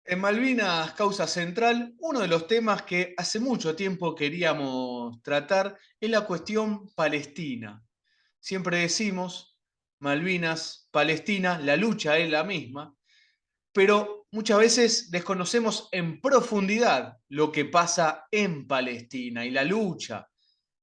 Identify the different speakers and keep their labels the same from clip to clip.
Speaker 1: En Malvinas Causa Central, uno de los temas que hace mucho tiempo queríamos tratar es la cuestión palestina. Siempre decimos, Malvinas, Palestina, la lucha es la misma, pero muchas veces desconocemos en profundidad lo que pasa en Palestina y la lucha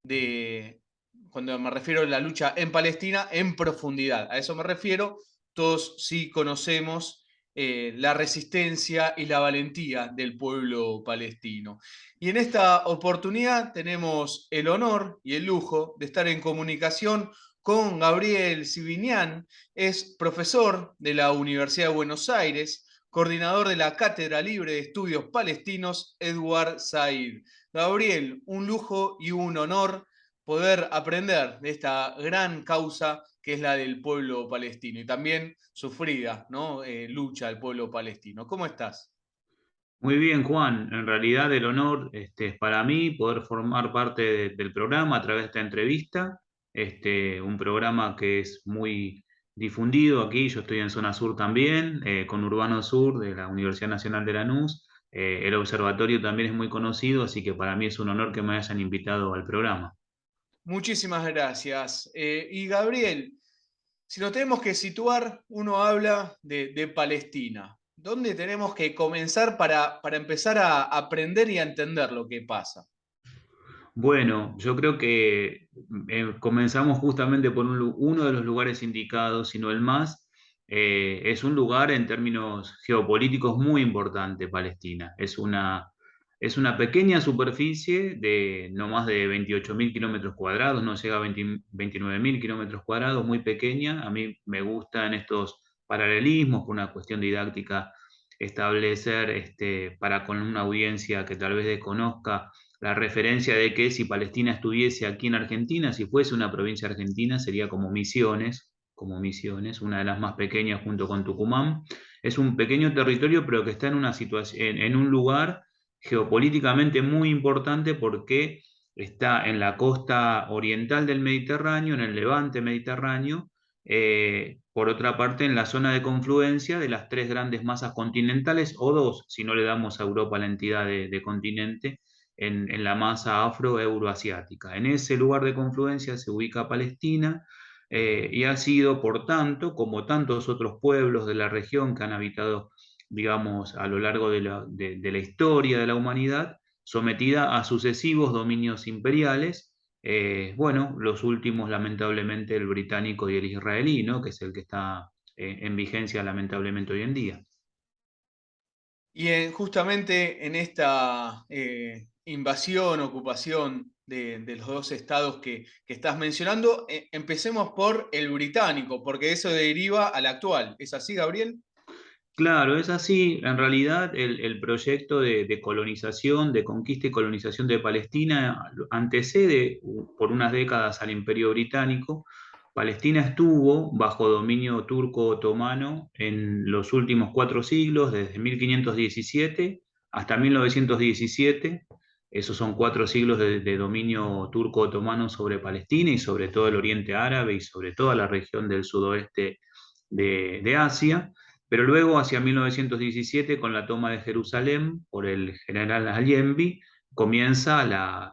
Speaker 1: de, cuando me refiero a la lucha en Palestina, en profundidad. A eso me refiero, todos sí conocemos la resistencia y la valentía del pueblo palestino. Y en esta oportunidad tenemos el honor y el lujo de estar en comunicación con Gabriel Sibinian, es profesor de la Universidad de Buenos Aires, coordinador de la Cátedra Libre de Estudios Palestinos, Edward Said. Gabriel, un lujo y un honor poder aprender de esta gran causa que es la del pueblo palestino y también sufrida, ¿no? Lucha del pueblo palestino. ¿Cómo estás?
Speaker 2: Muy bien, Juan. En realidad el honor es para mí poder formar parte del programa a través de esta entrevista. Un programa que es muy difundido aquí. Yo estoy en Zona Sur también, con Urbano Sur de la Universidad Nacional de Lanús. El observatorio también es muy conocido, así que para mí es un honor que me hayan invitado al programa.
Speaker 1: Muchísimas gracias. Y Gabriel, si nos tenemos que situar, uno habla de Palestina. ¿Dónde tenemos que comenzar para empezar a aprender y a entender lo que pasa?
Speaker 2: Bueno, yo creo que comenzamos justamente por uno de los lugares indicados, si no el más. Es un lugar en términos geopolíticos muy importante, Palestina. Es una pequeña superficie de no más de 28.000 kilómetros cuadrados, no llega a 29.000 kilómetros cuadrados, muy pequeña. A mí me gustan estos paralelismos por una cuestión didáctica establecer para con una audiencia que tal vez desconozca la referencia de que si Palestina estuviese aquí en Argentina, si fuese una provincia argentina, sería como Misiones, una de las más pequeñas junto con Tucumán. Es un pequeño territorio, pero que está en una situación, en un lugar geopolíticamente muy importante porque está en la costa oriental del Mediterráneo, en el levante mediterráneo, por otra parte, en la zona de confluencia de las tres grandes masas continentales, o dos, si no le damos a Europa la entidad de continente, en la masa afro-euroasiática. En ese lugar de confluencia se ubica Palestina, y ha sido, por tanto, como tantos otros pueblos de la región que han habitado, digamos, a lo largo de la historia de la humanidad, sometida a sucesivos dominios imperiales. Bueno, los últimos, lamentablemente, el británico y el israelí, ¿no? Que es el que está en vigencia, lamentablemente, hoy en día.
Speaker 1: Y justamente en esta invasión, ocupación de los dos estados que estás mencionando, empecemos por el británico, porque eso deriva al actual. ¿Es así, Gabriel?
Speaker 2: Claro, es así. En realidad, el proyecto de colonización, de conquista y colonización de Palestina antecede por unas décadas al Imperio Británico. Palestina estuvo bajo dominio turco-otomano en los últimos 4 siglos, desde 1517 hasta 1917. Esos son 4 siglos de dominio turco-otomano sobre Palestina y sobre todo el Oriente Árabe y sobre toda la región del sudoeste de Asia. Pero luego, hacia 1917, con la toma de Jerusalén por el general Allenby, comienza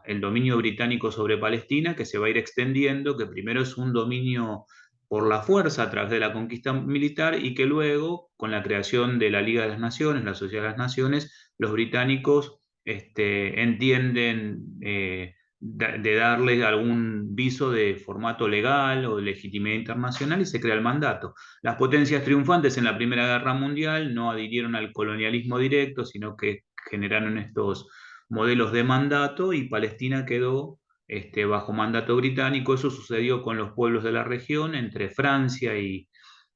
Speaker 2: el dominio británico sobre Palestina, que se va a ir extendiendo, que primero es un dominio por la fuerza a través de la conquista militar y que luego, con la creación de la Liga de las Naciones, la Sociedad de las Naciones, los británicos entienden de darle algún viso de formato legal o de legitimidad internacional y se crea el mandato. Las potencias triunfantes en la Primera Guerra Mundial no adhirieron al colonialismo directo, sino que generaron estos modelos de mandato y Palestina quedó bajo mandato británico. Eso sucedió con los pueblos de la región, entre Francia y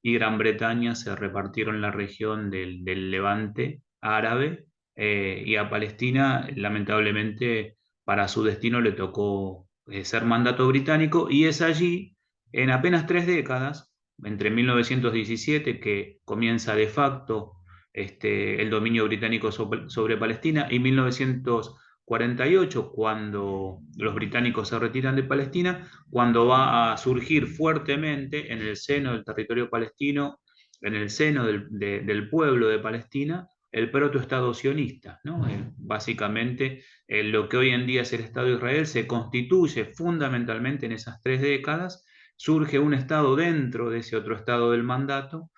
Speaker 2: Gran Bretaña se repartieron la región del Levante árabe, y a Palestina, lamentablemente, para su destino le tocó ser mandato británico y es allí, en apenas 3 décadas, entre 1917, que comienza de facto el dominio británico sobre Palestina, y 1948, cuando los británicos se retiran de Palestina, cuando va a surgir fuertemente en el seno del territorio palestino, en el seno del pueblo de Palestina, el protoestado sionista, ¿no? Básicamente, lo que hoy en día es el Estado de Israel se constituye fundamentalmente en esas 3 décadas. Surge un Estado dentro de ese otro Estado del mandato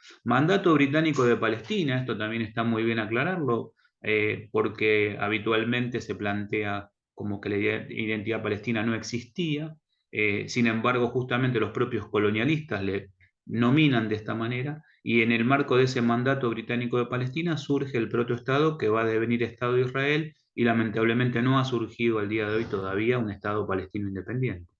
Speaker 2: británico de Palestina. Esto también está muy bien aclararlo, porque habitualmente se plantea como que la identidad palestina no existía. Sin embargo, justamente los propios colonialistas le nominan de esta manera, y en el marco de ese mandato británico de Palestina surge el protoestado que va a devenir Estado de Israel, y lamentablemente no ha surgido al día de hoy todavía un Estado palestino independiente.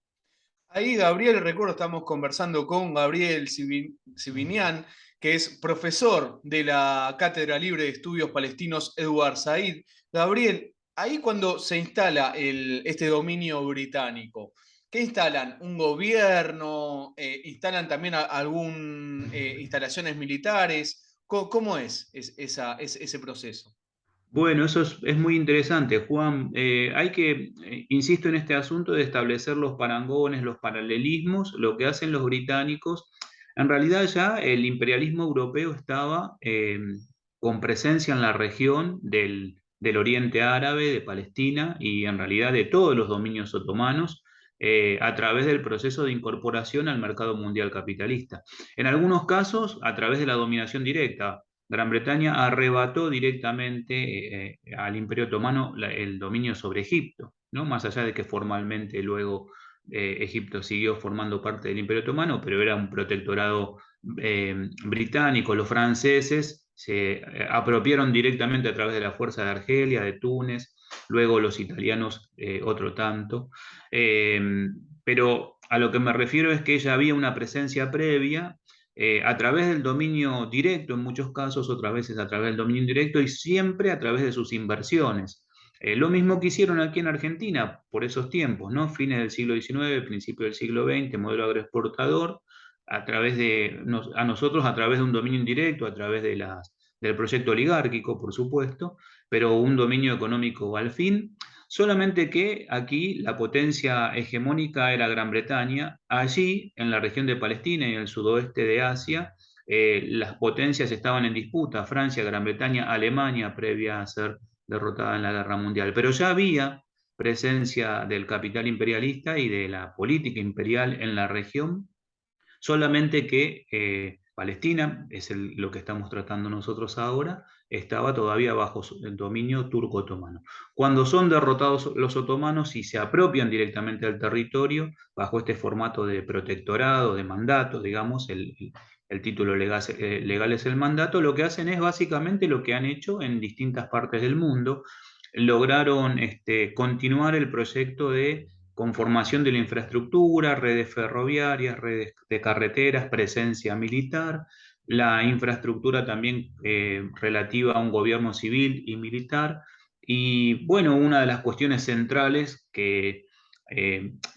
Speaker 1: Ahí, Gabriel, recuerdo, estamos conversando con Gabriel Sibinian, que es profesor de la Cátedra Libre de Estudios Palestinos Edward Said. Gabriel, ahí cuando se instala este dominio británico, ¿qué instalan? ¿Un gobierno? ¿Instalan también algún instalaciones militares? ¿Cómo es ese proceso?
Speaker 2: Bueno, eso es muy interesante, Juan. Hay que, insisto en este asunto de establecer los parangones, los paralelismos, lo que hacen los británicos. En realidad ya el imperialismo europeo estaba con presencia en la región del Oriente Árabe, de Palestina y en realidad de todos los dominios otomanos, a través del proceso de incorporación al mercado mundial capitalista. En algunos casos, a través de la dominación directa. Gran Bretaña arrebató directamente al Imperio Otomano el dominio sobre Egipto, ¿no? Más allá de que formalmente luego Egipto siguió formando parte del Imperio Otomano, pero era un protectorado británico. Los franceses se apropiaron directamente a través de la fuerza de Argelia, de Túnez, luego los italianos otro tanto. Eh, pero a lo que me refiero es que ya había una presencia previa, a través del dominio directo en muchos casos, otras veces a través del dominio indirecto, y siempre a través de sus inversiones. Lo mismo que hicieron aquí en Argentina por esos tiempos, ¿no? Fines del siglo XIX, principio del siglo XX, modelo agroexportador, a nosotros a través de un dominio indirecto, a través del proyecto oligárquico, por supuesto, pero un dominio económico al fin. Solamente que aquí la potencia hegemónica era Gran Bretaña. Allí, en la región de Palestina y en el sudoeste de Asia, las potencias estaban en disputa: Francia, Gran Bretaña, Alemania, previa a ser derrotada en la Guerra Mundial. Pero ya había presencia del capital imperialista y de la política imperial en la región, solamente que Palestina, lo que estamos tratando nosotros ahora, estaba todavía bajo el dominio turco-otomano. Cuando son derrotados los otomanos y se apropian directamente del territorio, bajo este formato de protectorado, de mandato, digamos, el título legal es el mandato, lo que hacen es básicamente lo que han hecho en distintas partes del mundo. Lograron continuar el proyecto de conformación de la infraestructura, redes ferroviarias, redes de carreteras, presencia militar, la infraestructura también relativa a un gobierno civil y militar. Y bueno, una de las cuestiones centrales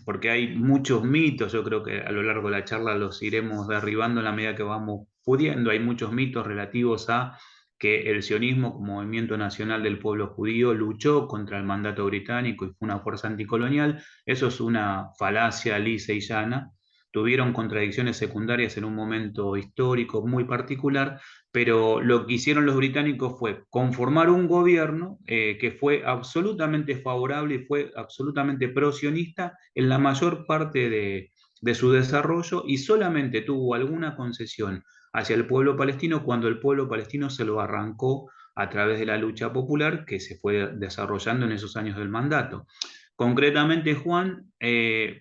Speaker 2: porque hay muchos mitos, yo creo que a lo largo de la charla los iremos derribando en la medida que vamos pudiendo. Hay muchos mitos relativos a que el sionismo, como movimiento nacional del pueblo judío, luchó contra el mandato británico y fue una fuerza anticolonial. Eso es una falacia lisa y llana. Tuvieron contradicciones secundarias en un momento histórico muy particular, pero lo que hicieron los británicos fue conformar un gobierno que fue absolutamente favorable y fue absolutamente pro-sionista en la mayor parte de su desarrollo, y solamente tuvo alguna concesión hacia el pueblo palestino cuando el pueblo palestino se lo arrancó a través de la lucha popular que se fue desarrollando en esos años del mandato. Concretamente, Juan,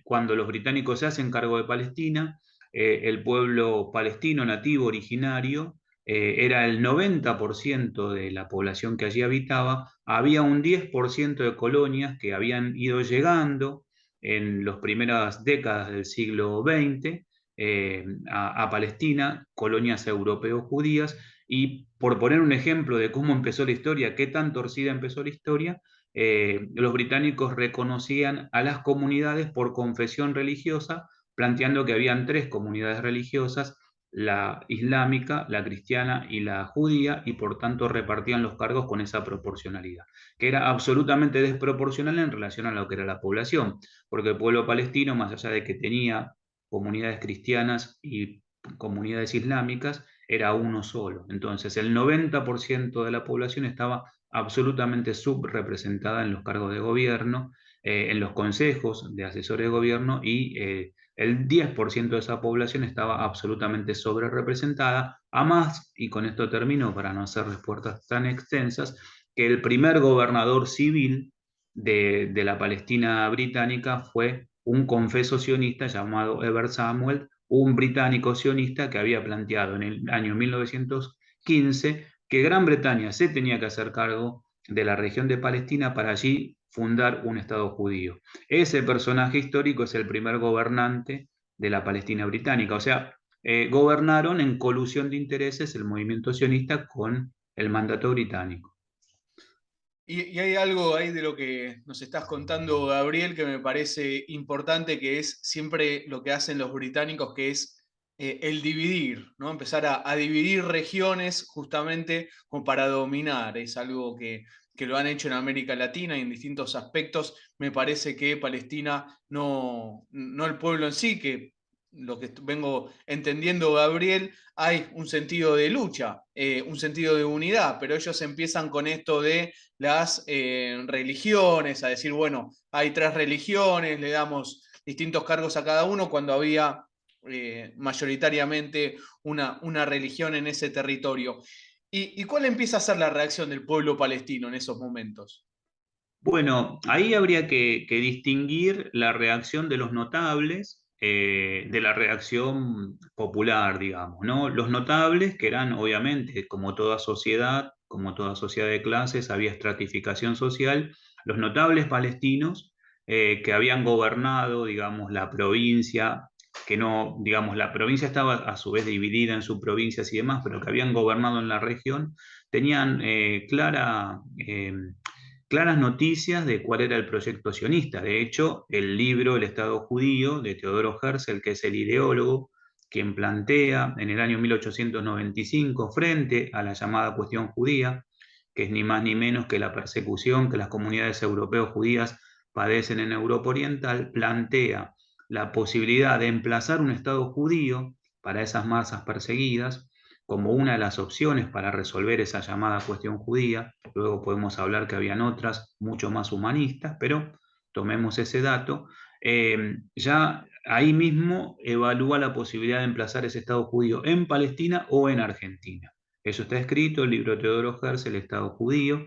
Speaker 2: cuando los británicos se hacen cargo de Palestina, el pueblo palestino nativo originario era el 90% de la población que allí habitaba. Había un 10% de colonias que habían ido llegando en las primeras décadas del siglo XX a Palestina, colonias europeo-judías. Y por poner un ejemplo de cómo empezó la historia, qué tan torcida empezó la historia, los británicos reconocían a las comunidades por confesión religiosa, planteando que habían 3 comunidades religiosas: la islámica, la cristiana y la judía, y por tanto repartían los cargos con esa proporcionalidad, que era absolutamente desproporcional en relación a lo que era la población, porque el pueblo palestino, más allá de que tenía comunidades cristianas y comunidades islámicas, era uno solo. Entonces, el 90% de la población estaba absolutamente subrepresentada en los cargos de gobierno, en los consejos de asesores de gobierno, y el 10% de esa población estaba absolutamente sobrerepresentada. A más, y con esto termino para no hacer respuestas tan extensas, que el primer gobernador civil de la Palestina británica fue un confeso sionista llamado Heber Samuel, un británico sionista que había planteado en el año 1915 que Gran Bretaña se tenía que hacer cargo de la región de Palestina para allí fundar un Estado judío. Ese personaje histórico es el primer gobernante de la Palestina británica, o sea, gobernaron en colusión de intereses el movimiento sionista con el mandato británico.
Speaker 1: Y hay algo ahí de lo que nos estás contando, Gabriel, que me parece importante, que es siempre lo que hacen los británicos, que es el dividir, ¿no? Empezar a dividir regiones justamente como para dominar. Es algo que lo han hecho en América Latina y en distintos aspectos. Me parece que Palestina, no el pueblo en sí, que lo que vengo entendiendo, Gabriel, hay un sentido de lucha, un sentido de unidad, pero ellos empiezan con esto de las religiones, a decir, bueno, hay 3 religiones, le damos distintos cargos a cada uno, cuando había mayoritariamente una religión en ese territorio. ¿Y cuál empieza a ser la reacción del pueblo palestino en esos momentos?
Speaker 2: Bueno, ahí habría que distinguir la reacción de los notables de la reacción popular, digamos, ¿no? Los notables, que eran obviamente, como toda sociedad de clases, había estratificación social. Los notables palestinos que habían gobernado, digamos, la provincia, que no, digamos, la provincia estaba a su vez dividida en subprovincias y demás, pero que habían gobernado en la región, tenían claras noticias de cuál era el proyecto sionista. De hecho, el libro El Estado Judío de Teodoro Herzl, que es el ideólogo, quien plantea en el año 1895, frente a la llamada cuestión judía, que es ni más ni menos que la persecución que las comunidades europeas judías padecen en Europa Oriental, plantea la posibilidad de emplazar un Estado judío para esas masas perseguidas como una de las opciones para resolver esa llamada cuestión judía. Luego podemos hablar que habían otras mucho más humanistas, pero tomemos ese dato. Ya ahí mismo evalúa la posibilidad de emplazar ese Estado judío en Palestina o en Argentina. Eso está escrito, el libro de Teodoro Herzl, El Estado Judío.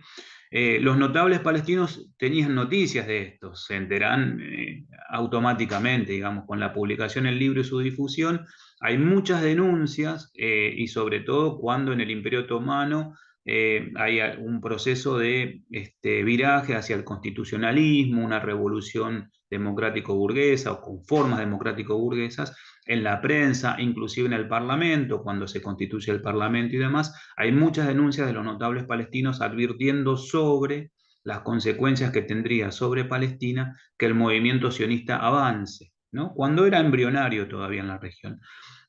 Speaker 2: Los notables palestinos tenían noticias de esto, se enteran automáticamente, digamos, con la publicación del libro y su difusión. Hay muchas denuncias y sobre todo cuando en el Imperio Otomano hay un proceso de viraje hacia el constitucionalismo, una revolución democrático-burguesa o con formas democrático-burguesas en la prensa, inclusive en el Parlamento, cuando se constituye el Parlamento y demás. Hay muchas denuncias de los notables palestinos advirtiendo sobre las consecuencias que tendría sobre Palestina que el movimiento sionista avance, ¿no? Cuando era embrionario todavía en la región.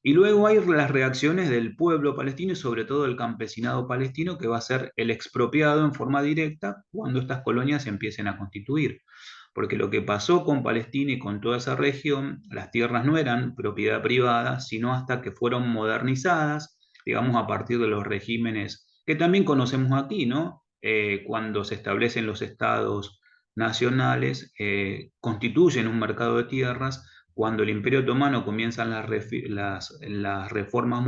Speaker 2: Y luego hay las reacciones del pueblo palestino y sobre todo del campesinado palestino, que va a ser el expropiado en forma directa cuando estas colonias se empiecen a constituir. Porque lo que pasó con Palestina y con toda esa región, las tierras no eran propiedad privada, sino hasta que fueron modernizadas, digamos, a partir de los regímenes que también conocemos aquí, ¿no? Cuando se establecen los estados nacionales, constituyen un mercado de tierras. Cuando el Imperio Otomano comienzan las reformas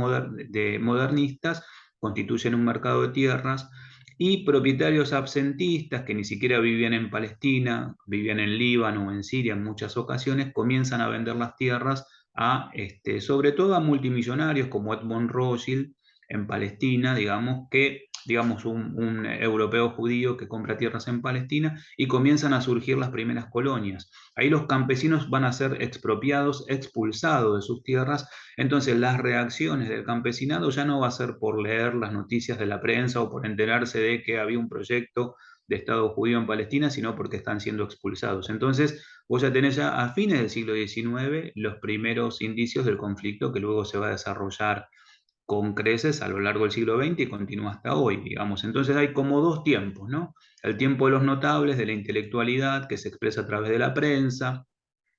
Speaker 2: modernistas, constituyen un mercado de tierras y propietarios absentistas que ni siquiera vivían en Palestina, vivían en Líbano o en Siria en muchas ocasiones, comienzan a vender las tierras sobre todo a multimillonarios como Edmond Rothschild en Palestina, digamos, que digamos un europeo judío que compra tierras en Palestina y comienzan a surgir las primeras colonias. Ahí los campesinos van a ser expropiados, expulsados de sus tierras. Entonces las reacciones del campesinado ya no va a ser por leer las noticias de la prensa o por enterarse de que había un proyecto de Estado judío en Palestina, sino porque están siendo expulsados. Entonces vos ya tenés ya a fines del siglo XIX los primeros indicios del conflicto que luego se va a desarrollar con creces a lo largo del siglo XX y continúa hasta hoy, digamos. Entonces hay como dos tiempos, ¿no? El tiempo de los notables, de la intelectualidad, que se expresa a través de la prensa,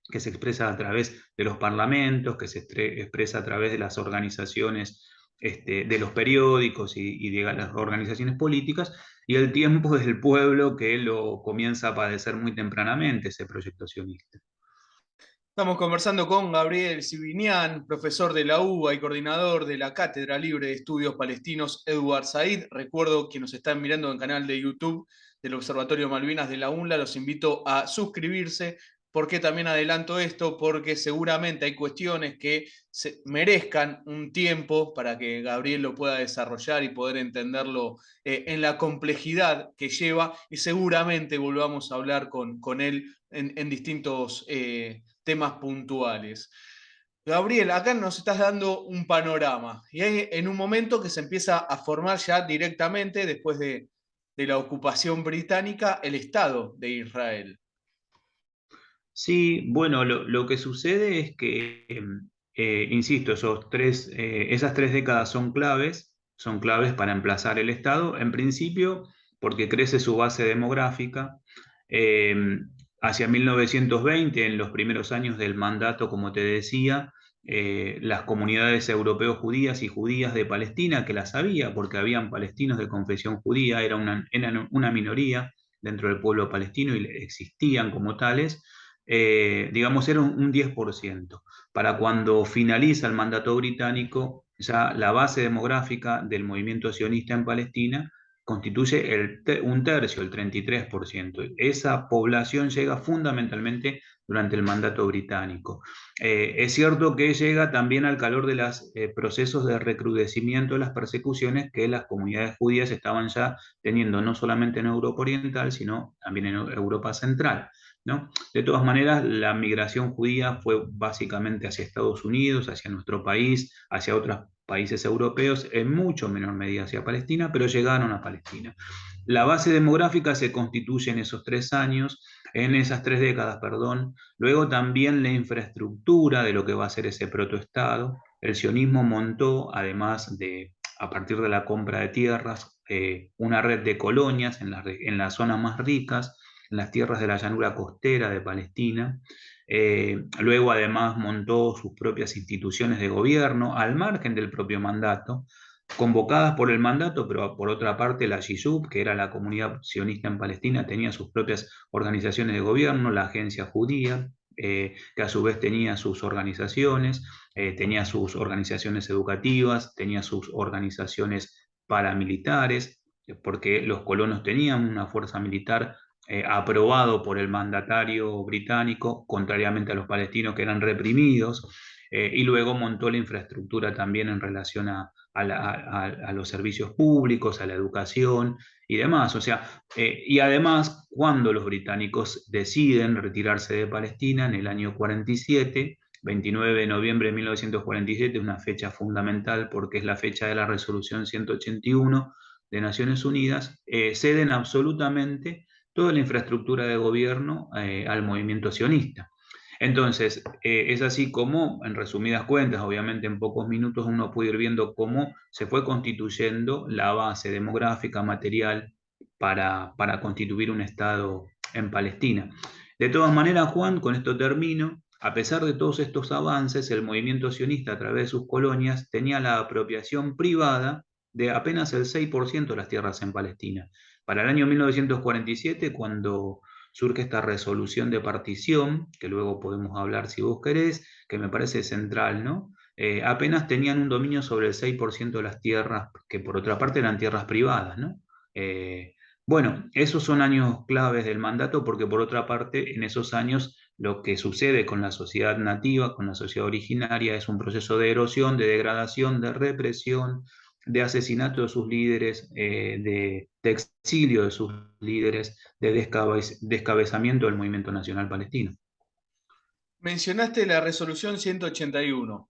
Speaker 2: que se expresa a través de los parlamentos, que se expresa a través de las organizaciones de los periódicos y de las organizaciones políticas, y el tiempo del pueblo que lo comienza a padecer muy tempranamente ese proyecto sionista.
Speaker 1: Estamos conversando con Gabriel Sibinian, profesor de la UBA y coordinador de la Cátedra Libre de Estudios Palestinos Edward Said. Recuerdo que nos están mirando en el canal de YouTube del Observatorio Malvinas de la UNLA. Los invito a suscribirse. ¿Por qué también adelanto esto? Porque seguramente hay cuestiones que merezcan un tiempo para que Gabriel lo pueda desarrollar y poder entenderlo en la complejidad que lleva, y seguramente volvamos a hablar con él en distintos temas puntuales. Gabriel, acá nos estás dando un panorama y hay en un momento que se empieza a formar ya directamente después de la ocupación británica el Estado de Israel.
Speaker 2: Sí, bueno, lo que sucede es que, insisto, esas 3 décadas son claves para emplazar el Estado, en principio porque crece su base demográfica. eh, Hacia 1920, en los primeros años del mandato, como te decía, las comunidades europeos judías y judías de Palestina, que las había, porque habían palestinos de confesión judía, eran una minoría dentro del pueblo palestino y existían como tales, digamos, era un 10%. Para cuando finaliza el mandato británico, ya la base demográfica del movimiento sionista en Palestina constituye un tercio, el 33%. Esa población llega fundamentalmente durante el mandato británico. Es cierto que llega también al calor de los procesos de recrudecimiento de las persecuciones que las comunidades judías estaban ya teniendo, no solamente en Europa Oriental, sino también en Europa Central, ¿no? De todas maneras, la migración judía fue básicamente hacia Estados Unidos, hacia nuestro país, hacia otros países europeos, en mucho menor medida hacia Palestina, pero llegaron a Palestina. La base demográfica se constituye en esos 3 años, en esas 3 décadas, perdón. Luego también la infraestructura de lo que va a ser ese protoestado. El sionismo montó, además de, a partir de la compra de tierras, una red de colonias en las zonas más ricas, en las tierras de la llanura costera de Palestina. Luego además montó sus propias instituciones de gobierno al margen del propio mandato, convocadas por el mandato, pero por otra parte la Yishuv, que era la comunidad sionista en Palestina, tenía sus propias organizaciones de gobierno, la agencia judía, que a su vez tenía sus organizaciones, tenía sus organizaciones educativas, tenía sus organizaciones paramilitares, porque los colonos tenían una fuerza militar aprobado por el mandatario británico, contrariamente a los palestinos que eran reprimidos, y luego montó la infraestructura también en relación a los servicios públicos, a la educación y demás. O sea, y además, cuando los británicos deciden retirarse de Palestina en el año 47, 29 de noviembre de 1947, una fecha fundamental porque es la fecha de la resolución 181 de Naciones Unidas, ceden absolutamente toda la infraestructura de gobierno al movimiento sionista. Entonces, es así como, en resumidas cuentas, obviamente en pocos minutos uno puede ir viendo cómo se fue constituyendo la base demográfica, material, para constituir un Estado en Palestina. De todas maneras, Juan, con esto termino, a pesar de todos estos avances, el movimiento sionista a través de sus colonias tenía la apropiación privada de apenas el 6% de las tierras en Palestina. Para el año 1947, cuando surge esta resolución de partición, que luego podemos hablar si vos querés, que me parece central, ¿no? Apenas tenían un dominio sobre el 6% de las tierras, que por otra parte eran tierras privadas, ¿no? Bueno, esos son años claves del mandato porque por otra parte en esos años lo que sucede con la sociedad nativa, con la sociedad originaria, es un proceso de erosión, de degradación, de represión, de asesinato de sus líderes, de exilio de sus líderes, de descabezamiento del movimiento nacional palestino.
Speaker 1: Mencionaste la resolución 181.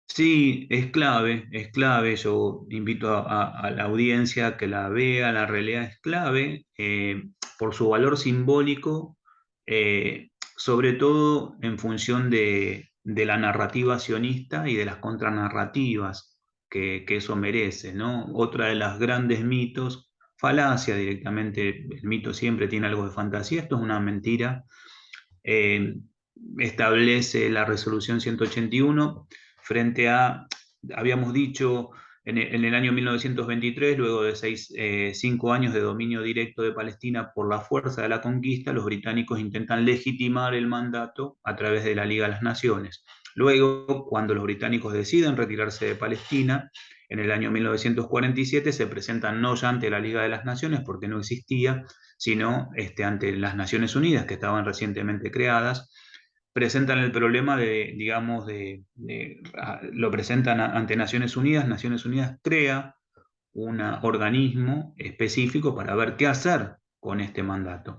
Speaker 2: Sí, es clave, es clave. Yo invito a la audiencia a que la vea, la realidad es clave por su valor simbólico, sobre todo en función de la narrativa sionista y de las contranarrativas que eso merece, ¿no? Otra de las grandes mitos, falacia directamente, el mito siempre tiene algo de fantasía, esto es una mentira. eh, Establece la resolución 181 frente a habíamos dicho en el año 1923, luego de 5 años de dominio directo de Palestina por la fuerza de la conquista, los británicos intentan legitimar el mandato a través de la Liga de las Naciones. Luego, cuando los británicos deciden retirarse de Palestina, en el año 1947 se presentan no ya ante la Liga de las Naciones, porque no existía, sino ante las Naciones Unidas, que estaban recientemente creadas. Presentan el problema digamos, lo presentan ante Naciones Unidas crea un organismo específico para ver qué hacer con este mandato.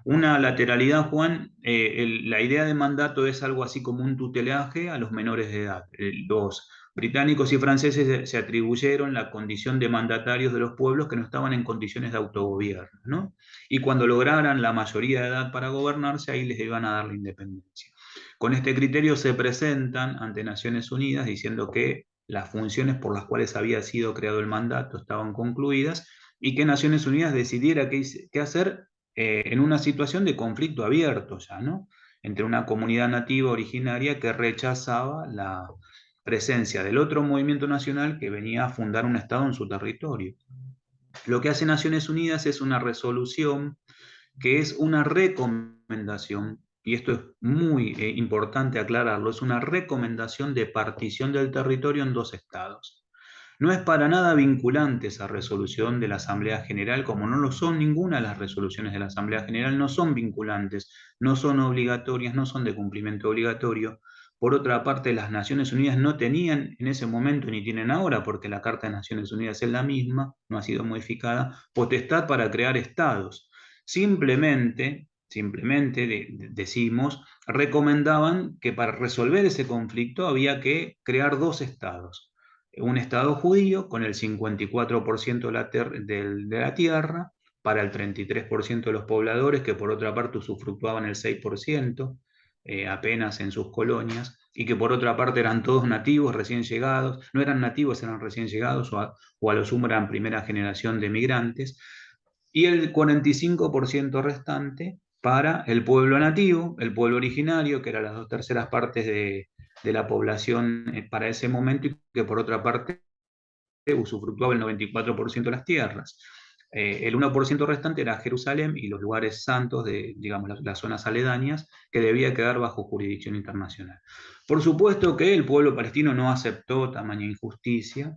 Speaker 2: Una lateralidad, Juan, la idea de mandato es algo así como un tutelaje a los menores de edad. Los británicos y franceses se atribuyeron la condición de mandatarios de los pueblos que no estaban en condiciones de autogobierno, ¿no? Y cuando lograran la mayoría de edad para gobernarse, ahí les iban a dar la independencia. Con este criterio se presentan ante Naciones Unidas diciendo que las funciones por las cuales había sido creado el mandato estaban concluidas y que Naciones Unidas decidiera qué hacer en una situación de conflicto abierto ya, ¿no? Entre una comunidad nativa originaria que rechazaba la presencia del otro movimiento nacional que venía a fundar un Estado en su territorio. Lo que hace Naciones Unidas es una resolución que es una recomendación, y esto es muy importante aclararlo, es una recomendación de partición del territorio en 2 estados. No es para nada vinculante esa resolución de la Asamblea General, como no lo son ninguna de las resoluciones de la Asamblea General, no son vinculantes, no son obligatorias, no son de cumplimiento obligatorio. Por otra parte, las Naciones Unidas no tenían en ese momento, ni tienen ahora, porque la Carta de Naciones Unidas es la misma, no ha sido modificada, potestad para crear estados. Simplemente decimos, recomendaban que para resolver ese conflicto había que crear 2 estados. Un estado judío con el 54% de la tierra, para el 33% de los pobladores, que por otra parte usufructuaban el 6%, apenas en sus colonias, y que por otra parte eran todos nativos, recién llegados, no eran nativos, eran recién llegados, o a lo sumo eran primera generación de migrantes, y el 45% restante para el pueblo nativo, el pueblo originario, que eran las 2/3 partes de la población para ese momento, y que por otra parte usufructuaba el 94% de las tierras. El 1% restante era Jerusalén y los lugares santos de, digamos, las zonas aledañas, que debía quedar bajo jurisdicción internacional. Por supuesto que el pueblo palestino no aceptó tamaña injusticia,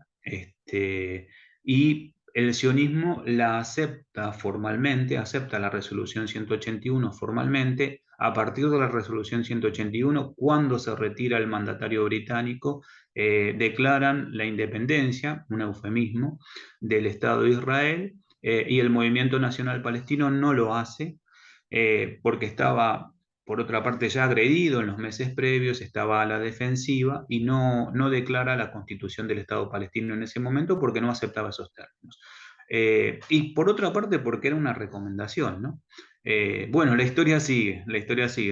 Speaker 2: y el sionismo la acepta formalmente, acepta la resolución 181 formalmente, a partir de la resolución 181, cuando se retira el mandatario británico, declaran la independencia, un eufemismo, del Estado de Israel, y el movimiento nacional palestino no lo hace, porque estaba, por otra parte, ya agredido en los meses previos, estaba a la defensiva y no declara la constitución del Estado palestino en ese momento porque no aceptaba esos términos. Y por otra parte, porque era una recomendación, ¿no? Bueno, la historia sigue,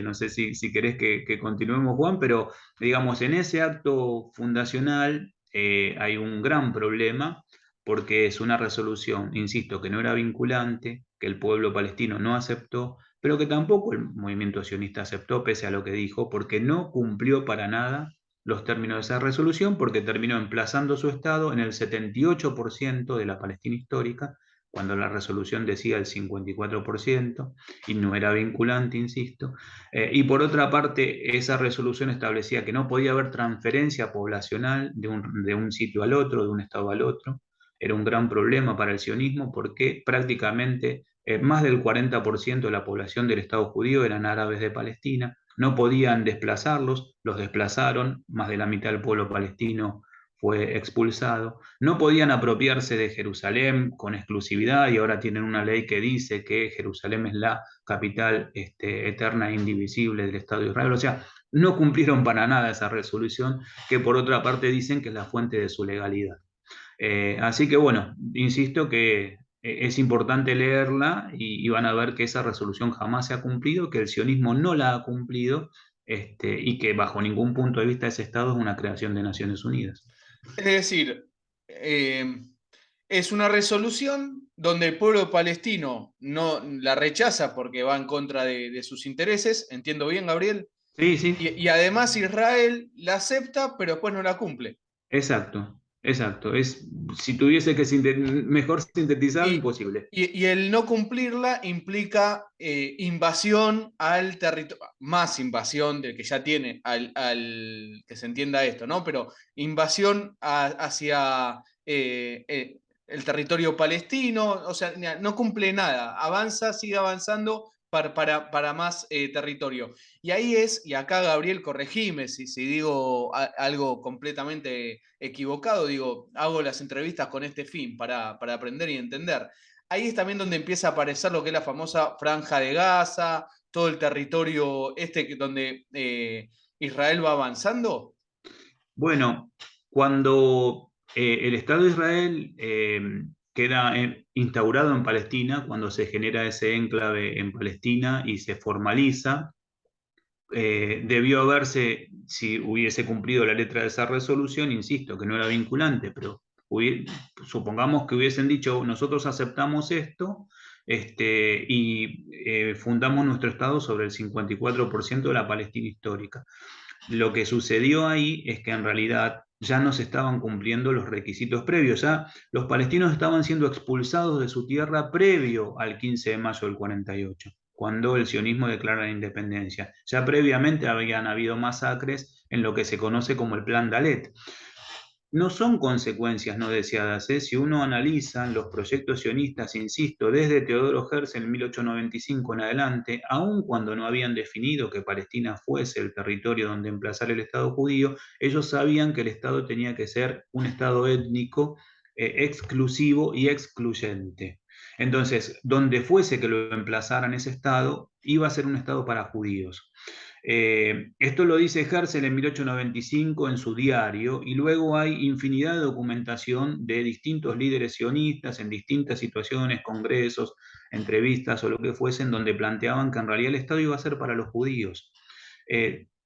Speaker 2: no sé si querés que continuemos, Juan, pero digamos, en ese acto fundacional hay un gran problema porque es una resolución, insisto, que no era vinculante, que el pueblo palestino no aceptó, pero que tampoco el movimiento sionista aceptó, pese a lo que dijo, porque no cumplió para nada los términos de esa resolución, porque terminó emplazando su Estado en el 78% de la Palestina histórica, cuando la resolución decía el 54%, y no era vinculante, insisto. Y por otra parte, esa resolución establecía que no podía haber transferencia poblacional de un sitio al otro, de un Estado al otro. Era un gran problema para el sionismo porque prácticamente más del 40% de la población del Estado judío eran árabes de Palestina, no podían desplazarlos, los desplazaron, más de la mitad del pueblo palestino fue expulsado, no podían apropiarse de Jerusalén con exclusividad y ahora tienen una ley que dice que Jerusalén es la capital eterna e indivisible del Estado de Israel, o sea, no cumplieron para nada esa resolución que por otra parte dicen que es la fuente de su legalidad. Así que bueno, insisto que es importante leerla y van a ver que esa resolución jamás se ha cumplido, que el sionismo no la ha cumplido, y que bajo ningún punto de vista ese Estado es una creación de Naciones Unidas.
Speaker 1: Es decir, es una resolución donde el pueblo palestino no la rechaza porque va en contra de sus intereses, ¿entiendo bien, Gabriel?
Speaker 2: Sí, sí.
Speaker 1: Y además Israel la acepta, pero después no la cumple.
Speaker 2: Exacto, exacto. Si tuviese que mejor sintetizado,
Speaker 1: Y,
Speaker 2: imposible.
Speaker 1: y el no cumplirla implica invasión al territorio, más invasión del que ya tiene, que se entienda esto, ¿no? Pero invasión hacia el territorio palestino, o sea, no cumple nada, avanza, sigue avanzando para más territorio. Y ahí es, y acá Gabriel, corregime si digo algo completamente equivocado, digo, hago las entrevistas con este fin, para aprender y entender. Ahí es también donde empieza a aparecer lo que es la famosa franja de Gaza, todo el territorio donde Israel va avanzando.
Speaker 2: Bueno, cuando el Estado de Israel queda instaurado en Palestina, cuando se genera ese enclave en Palestina y se formaliza, debió haberse, si hubiese cumplido la letra de esa resolución, insisto, que no era vinculante, pero supongamos que hubiesen dicho, nosotros aceptamos esto, y fundamos nuestro Estado sobre el 54% de la Palestina histórica. Lo que sucedió ahí es que en realidad ya no se estaban cumpliendo los requisitos previos, ya los palestinos estaban siendo expulsados de su tierra previo al 15 de mayo del 48, cuando el sionismo declara la independencia. Ya previamente habían habido masacres en lo que se conoce como el Plan Dalet. No son consecuencias no deseadas, ¿eh? Si uno analiza los proyectos sionistas, insisto, desde Teodoro Herzl en 1895 en adelante, aun cuando no habían definido que Palestina fuese el territorio donde emplazar el Estado judío, ellos sabían que el Estado tenía que ser un Estado étnico, exclusivo y excluyente. Entonces, donde fuese que lo emplazaran ese Estado, iba a ser un Estado para judíos. Esto lo dice Herzl en 1895 en su diario, y luego hay infinidad de documentación de distintos líderes sionistas en distintas situaciones, congresos, entrevistas o lo que fuesen, donde planteaban que en realidad el Estado iba a ser para los judíos.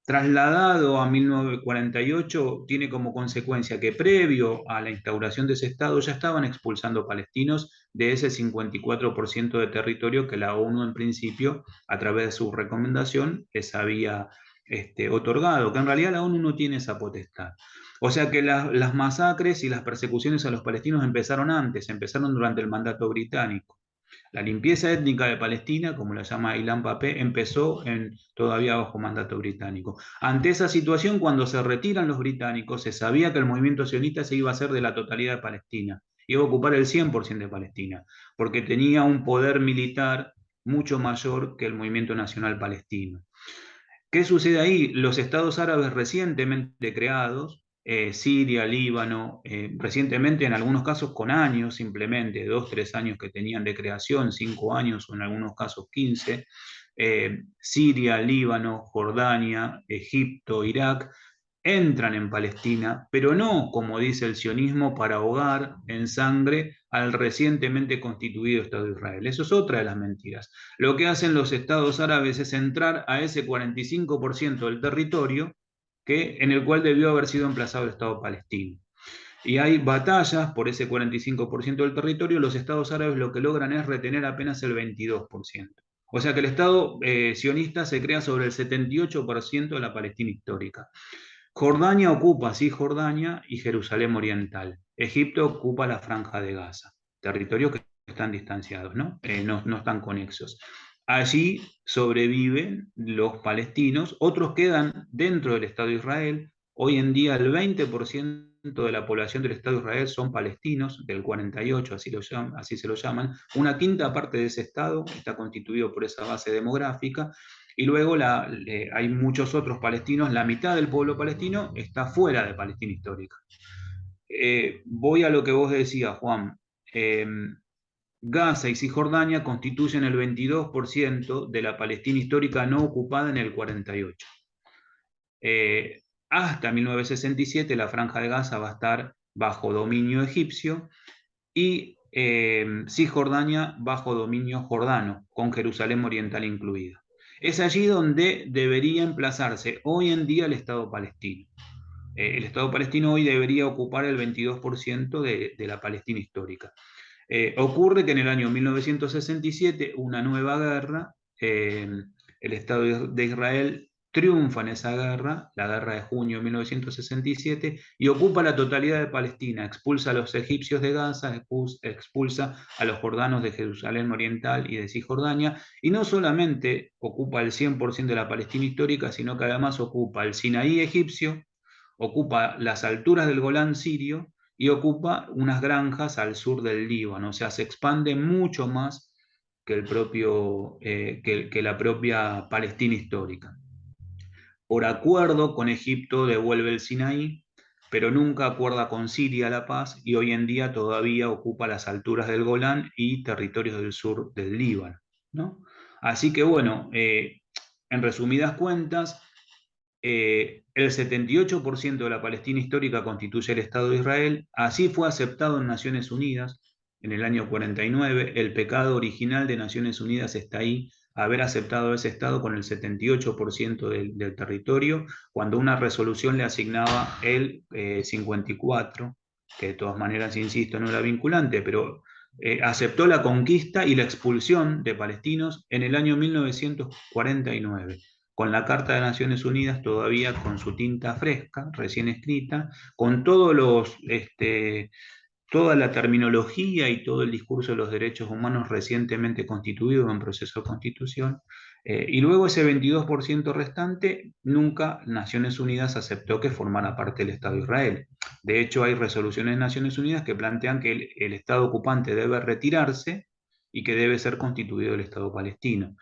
Speaker 2: Trasladado a 1948, tiene como consecuencia que previo a la instauración de ese Estado ya estaban expulsando palestinos de ese 54% de territorio que la ONU en principio, a través de su recomendación, les había otorgado, que en realidad la ONU no tiene esa potestad. O sea que las masacres y las persecuciones a los palestinos empezaron antes, empezaron durante el mandato británico. La limpieza étnica de Palestina, como la llama Ilan Pappé, empezó todavía bajo mandato británico. Ante esa situación, cuando se retiran los británicos, se sabía que el movimiento sionista se iba a hacer de la totalidad de Palestina, iba a ocupar el 100% de Palestina, porque tenía un poder militar mucho mayor que el movimiento nacional palestino. ¿Qué sucede ahí? Los estados árabes recientemente creados, Siria, Líbano, recientemente en algunos casos con años simplemente, 2, 3 años que tenían de creación, 5 años o en algunos casos 15, Siria, Líbano, Jordania, Egipto, Irak, entran en Palestina, pero no, como dice el sionismo, para ahogar en sangre al recientemente constituido Estado de Israel. Eso es otra de las mentiras. Lo que hacen los estados árabes es entrar a ese 45% del territorio en el cual debió haber sido emplazado el Estado palestino. Y hay batallas por ese 45% del territorio, los estados árabes lo que logran es retener apenas el 22%. O sea que el Estado sionista se crea sobre el 78% de la Palestina histórica. Jordania ocupa Cisjordania y Jerusalén Oriental. Egipto ocupa la Franja de Gaza, territorios que están distanciados, ¿no? No están conexos. Allí sobreviven los palestinos, otros quedan dentro del Estado de Israel. Hoy en día el 20% de la población del Estado de Israel son palestinos, del 48, así se lo llaman. Una quinta parte de ese Estado está constituido por esa base demográfica, y luego hay muchos otros palestinos, la mitad del pueblo palestino está fuera de Palestina histórica. Voy a lo que vos decías, Juan. Eh, Gaza y Cisjordania constituyen el 22% de la Palestina histórica no ocupada en el 48. Hasta 1967 la Franja de Gaza va a estar bajo dominio egipcio, y Cisjordania bajo dominio jordano, con Jerusalén Oriental incluida. Es allí donde debería emplazarse hoy en día el Estado palestino. El Estado palestino hoy debería ocupar el 22% de la Palestina histórica. Ocurre que en el año 1967, una nueva guerra, el Estado de Israel triunfa en esa guerra, la guerra de junio de 1967, y ocupa la totalidad de Palestina, expulsa a los egipcios de Gaza, expulsa a los jordanos de Jerusalén Oriental y de Cisjordania, y no solamente ocupa el 100% de la Palestina histórica, sino que además ocupa el Sinaí egipcio, ocupa las alturas del Golán sirio y ocupa unas granjas al sur del Líbano, o sea, se expande mucho más que, que la propia Palestina histórica. Por acuerdo con Egipto devuelve el Sinaí, pero nunca acuerda con Siria la paz y hoy en día todavía ocupa las alturas del Golán y territorios del sur del Líbano, ¿no? Así que bueno, en resumidas cuentas, el 78% de la Palestina histórica constituye el Estado de Israel. Así fue aceptado en Naciones Unidas en el año 49. El pecado original de Naciones Unidas está ahí, haber aceptado ese Estado con el 78% del territorio, cuando una resolución le asignaba el 54%, que de todas maneras, insisto, no era vinculante, pero aceptó la conquista y la expulsión de palestinos en el año 1949 con la Carta de Naciones Unidas todavía con su tinta fresca, recién escrita, con toda la terminología y todo el discurso de los derechos humanos recientemente constituido en proceso de constitución. Y luego ese 22% restante, nunca Naciones Unidas aceptó que formara parte del Estado de Israel. De hecho, hay resoluciones de Naciones Unidas que plantean que el Estado ocupante debe retirarse y que debe ser constituido el Estado palestino.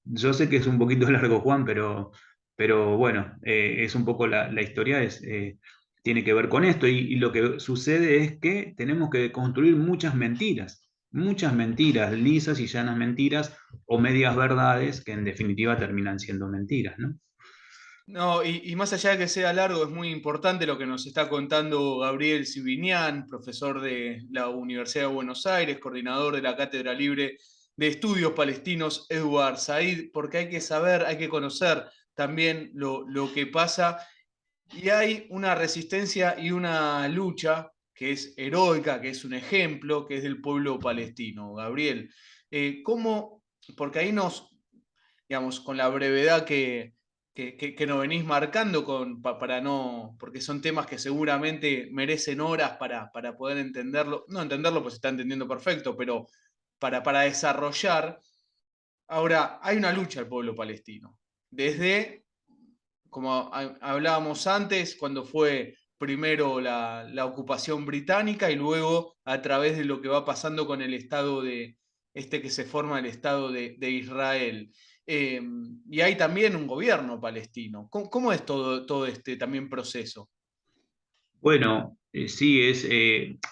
Speaker 2: Yo sé que es un poquito largo, Juan, pero bueno, es un poco la historia, tiene que ver con esto. Y lo que sucede es que tenemos que construir muchas mentiras, lisas y llanas mentiras, o medias verdades que en definitiva terminan siendo mentiras, ¿no?
Speaker 1: No, y más allá de que sea largo, es muy importante lo que nos está contando Gabriel Sibinian, profesor de la Universidad de Buenos Aires, coordinador de la Cátedra Libre de Estudios Palestinos Edward Said, porque hay que saber, hay que conocer también lo que pasa. Y hay una resistencia y una lucha que es heroica, que es un ejemplo, que es del pueblo palestino. Gabriel, ¿cómo? Porque ahí nos, digamos, con la brevedad que nos venís marcando, para no, porque son temas que seguramente merecen horas para poder entenderlo, no entenderlo, pues se está entendiendo perfecto, pero para desarrollar. Ahora, hay una lucha del pueblo palestino, desde, como hablábamos antes, cuando fue primero la ocupación británica y luego a través de lo que va pasando con el Estado de, que se forma el Estado de Israel. Eh, y hay también un gobierno palestino. ¿Cómo es todo este también proceso?
Speaker 2: Bueno, sí, es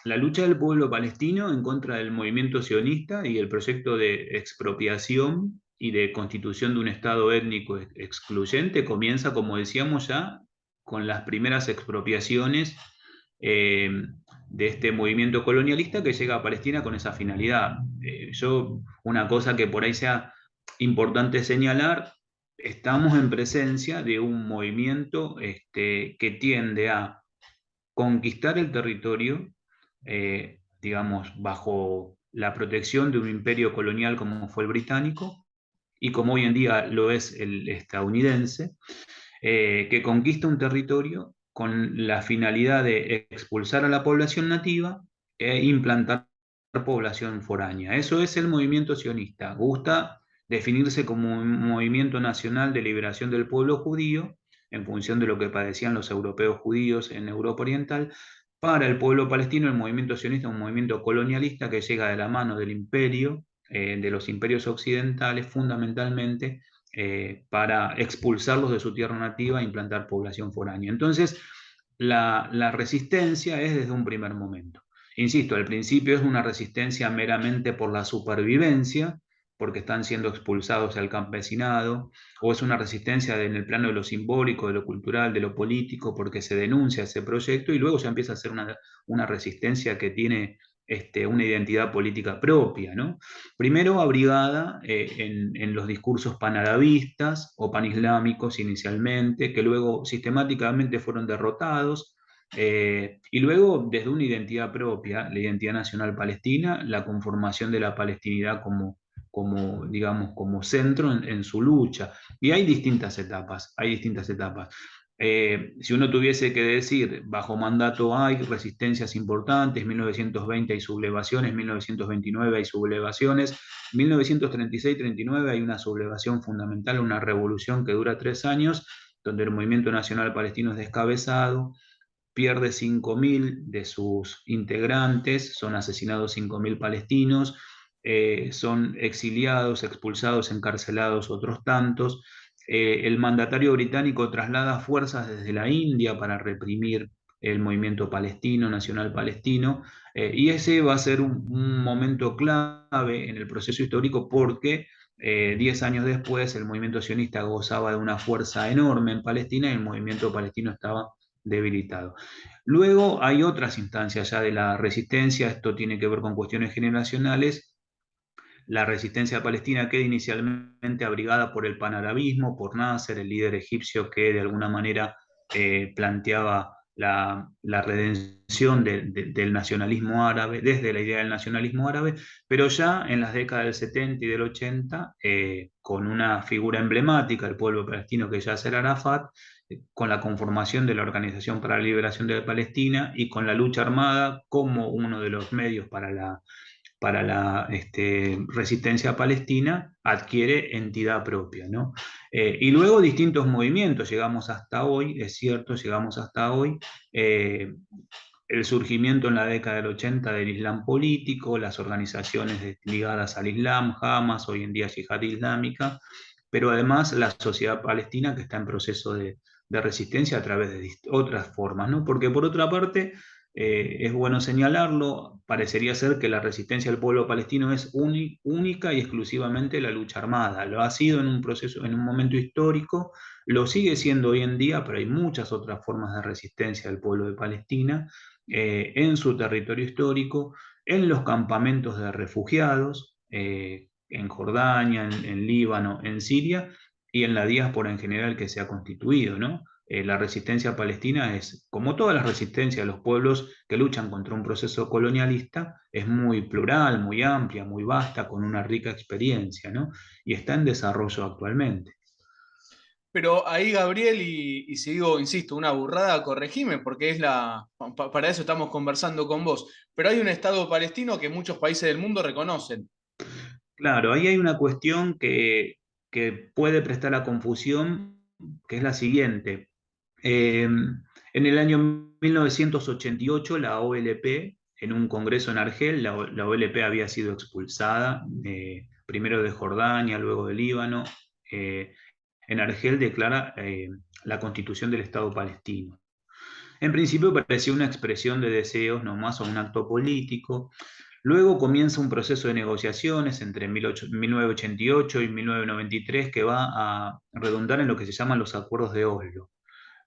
Speaker 2: la lucha del pueblo palestino en contra del movimiento sionista y el proyecto de expropiación y de constitución de un Estado étnico excluyente comienza, como decíamos ya, con las primeras expropiaciones eh, de este movimiento colonialista que llega a Palestina con esa finalidad. Una cosa que por ahí sea importante señalar, estamos en presencia de un movimiento que tiende a conquistar el territorio, digamos, bajo la protección de un imperio colonial como fue el británico y como hoy en día lo es el estadounidense, que conquista un territorio con la finalidad de expulsar a la población nativa e implantar población foránea. Eso es el movimiento sionista. Gusta definirse como un movimiento nacional de liberación del pueblo judío en función de lo que padecían los europeos judíos en Europa Oriental. Para el pueblo palestino, el movimiento sionista es un movimiento colonialista que llega de la mano del imperio, de los imperios occidentales, fundamentalmente para expulsarlos de su tierra nativa e implantar población foránea. Entonces, la resistencia es desde un primer momento. Insisto, al principio es una resistencia meramente por la supervivencia, porque están siendo expulsados al campesinado, o es una resistencia en el plano de lo simbólico, de lo cultural, de lo político, porque se denuncia ese proyecto, y luego ya empieza a ser una resistencia que tiene una identidad política propia, ¿no? Primero abrigada en los discursos panarabistas o panislámicos inicialmente, que luego sistemáticamente fueron derrotados, y luego desde una identidad propia, la identidad nacional palestina, la conformación de la palestinidad digamos, como centro en su lucha. Y hay distintas etapas, hay distintas etapas. Si uno tuviese que decir, bajo mandato hay resistencias importantes, 1920 hay sublevaciones, 1929 hay sublevaciones, 1936-39 hay una sublevación fundamental, una revolución que dura 3 años, donde el movimiento nacional palestino es descabezado, pierde 5.000 de sus integrantes, son asesinados 5.000 palestinos, son exiliados, expulsados, encarcelados otros tantos. El mandatario británico traslada fuerzas desde la India para reprimir el movimiento palestino, nacional palestino, y ese va a ser un momento clave en el proceso histórico porque 10 años después el movimiento sionista gozaba de una fuerza enorme en Palestina y el movimiento palestino estaba debilitado. Luego hay otras instancias ya de la resistencia, esto tiene que ver con cuestiones generacionales. La resistencia palestina queda inicialmente abrigada por el panarabismo, por Nasser, el líder egipcio que de alguna manera planteaba la redención del nacionalismo árabe, desde la idea del nacionalismo árabe, pero ya en las décadas del 70 y del 80, con una figura emblemática, el pueblo palestino que ya será Arafat, con la conformación de la Organización para la Liberación de Palestina y con la lucha armada como uno de los medios para la resistencia palestina, adquiere entidad propia, ¿no? Y luego distintos movimientos, llegamos hasta hoy, es cierto, llegamos hasta hoy, el surgimiento en la década del 80 del Islam político, las organizaciones ligadas al Islam, Hamas, hoy en día Yihad Islámica, pero además la sociedad palestina que está en proceso de resistencia a través de otras formas, ¿no? Porque por otra parte, es bueno señalarlo, parecería ser que la resistencia del pueblo palestino es única y exclusivamente la lucha armada. Lo ha sido en un proceso, en un momento histórico, lo sigue siendo hoy en día, pero hay muchas otras formas de resistencia del pueblo de Palestina en su territorio histórico, en los campamentos de refugiados, en Jordania, en Líbano, en Siria y en la diáspora en general que se ha constituido, ¿no? La resistencia palestina es, como todas las resistencias de los pueblos que luchan contra un proceso colonialista, es muy plural, muy amplia, muy vasta, con una rica experiencia, ¿no? Y está en desarrollo actualmente.
Speaker 1: Pero ahí, Gabriel, y si digo, insisto, una burrada, corregime, porque es para eso estamos conversando con vos. Pero hay un Estado palestino que muchos países del mundo reconocen.
Speaker 2: Claro, ahí hay una cuestión que puede prestar a confusión, que es la siguiente. En el año 1988, la OLP, en un congreso en Argel, la OLP había sido expulsada, primero de Jordania, luego de Líbano. En Argel declara la constitución del Estado palestino. En principio parecía una expresión de deseos nomás o un acto político. Luego comienza un proceso de negociaciones entre 1988 y 1993 que va a redundar en lo que se llaman los acuerdos de Oslo.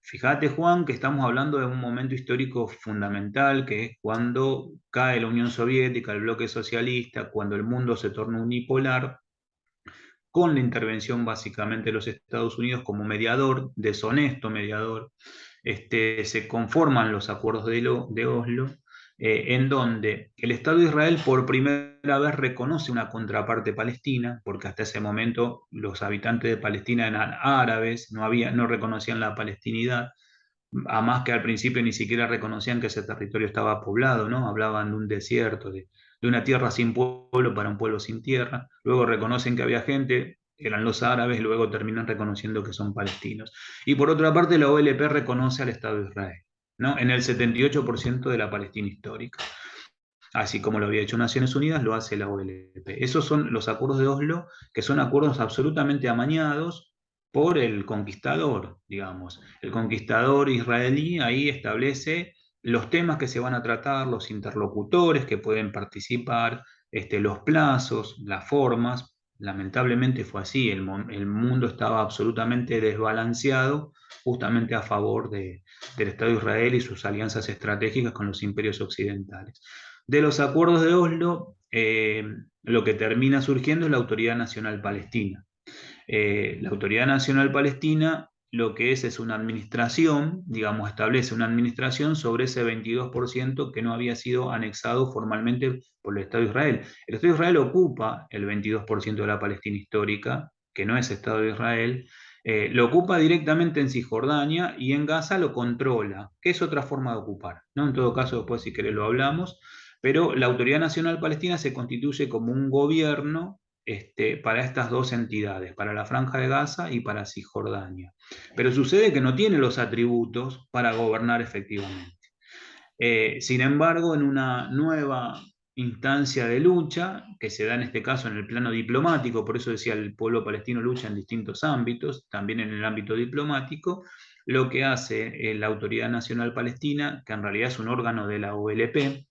Speaker 2: Fíjate, Juan, que estamos hablando de un momento histórico fundamental, que es cuando cae la Unión Soviética, el bloque socialista, cuando el mundo se torna unipolar, con la intervención básicamente de los Estados Unidos como mediador, deshonesto mediador, se conforman los acuerdos de Oslo, en donde el Estado de Israel por primera vez reconoce una contraparte palestina, porque hasta ese momento los habitantes de Palestina eran árabes, no reconocían la palestinidad, a más que al principio ni siquiera reconocían que ese territorio estaba poblado, ¿no? Hablaban de un desierto, de una tierra sin pueblo para un pueblo sin tierra. Luego reconocen que había gente, eran los árabes, luego terminan reconociendo que son palestinos. Y por otra parte, la OLP reconoce al Estado de Israel, ¿no? En el 78% de la Palestina histórica. Así como lo había hecho Naciones Unidas, lo hace la OLP. Esos son los acuerdos de Oslo, que son acuerdos absolutamente amañados por el conquistador, digamos. El conquistador israelí ahí establece los temas que se van a tratar, los interlocutores que pueden participar, los plazos, las formas. Lamentablemente fue así, el mundo estaba absolutamente desbalanceado justamente a favor del Estado de Israel y sus alianzas estratégicas con los imperios occidentales. De los acuerdos de Oslo, lo que termina surgiendo es la Autoridad Nacional Palestina. La Autoridad Nacional Palestina lo que es una administración, digamos, establece una administración sobre ese 22% que no había sido anexado formalmente por el Estado de Israel. El Estado de Israel ocupa el 22% de la Palestina histórica, que no es Estado de Israel, lo ocupa directamente en Cisjordania y en Gaza lo controla, que es otra forma de ocupar, ¿no? En todo caso, después si querés lo hablamos, pero la Autoridad Nacional Palestina se constituye como un gobierno para estas dos entidades, para la Franja de Gaza y para Cisjordania. Pero sucede que no tiene los atributos para gobernar efectivamente. Sin embargo, en una nueva instancia de lucha, que se da en este caso en el plano diplomático, por eso decía el pueblo palestino lucha en distintos ámbitos, también en el ámbito diplomático, lo que hace la Autoridad Nacional Palestina, que en realidad es un órgano de la OLP,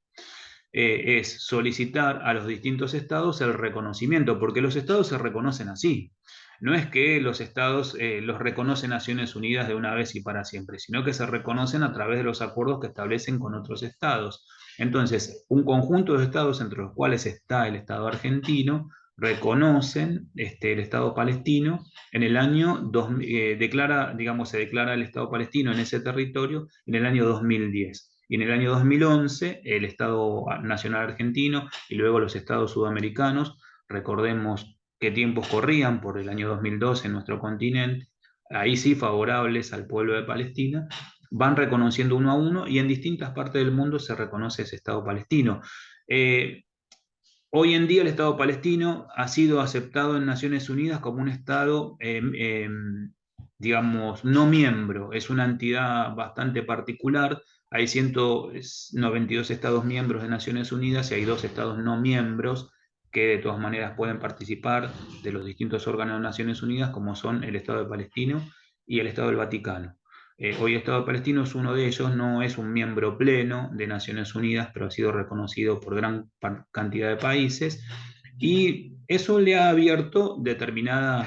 Speaker 2: es solicitar a los distintos estados el reconocimiento, porque los estados se reconocen así. No es que los estados los reconoce Naciones Unidas de una vez y para siempre, sino que se reconocen a través de los acuerdos que establecen con otros estados. Entonces, un conjunto de estados, entre los cuales está el Estado argentino, reconocen el Estado palestino en el año, se declara el Estado palestino en ese territorio en el año 2010. Y en el año 2011, el Estado Nacional Argentino y luego los estados sudamericanos, recordemos qué tiempos corrían por el año 2012 en nuestro continente, ahí sí favorables al pueblo de Palestina, van reconociendo uno a uno y en distintas partes del mundo se reconoce ese Estado palestino. Eh, Hoy en día el Estado palestino ha sido aceptado en Naciones Unidas como un Estado, digamos, no miembro. Es una entidad bastante particular. Hay 192 Estados miembros de Naciones Unidas y hay 2 Estados no miembros que de todas maneras pueden participar de los distintos órganos de Naciones Unidas, como son el Estado palestino y el Estado del Vaticano. Hoy el Estado palestino es uno de ellos, no es un miembro pleno de Naciones Unidas, pero ha sido reconocido por gran cantidad de países y eso le ha abierto determinados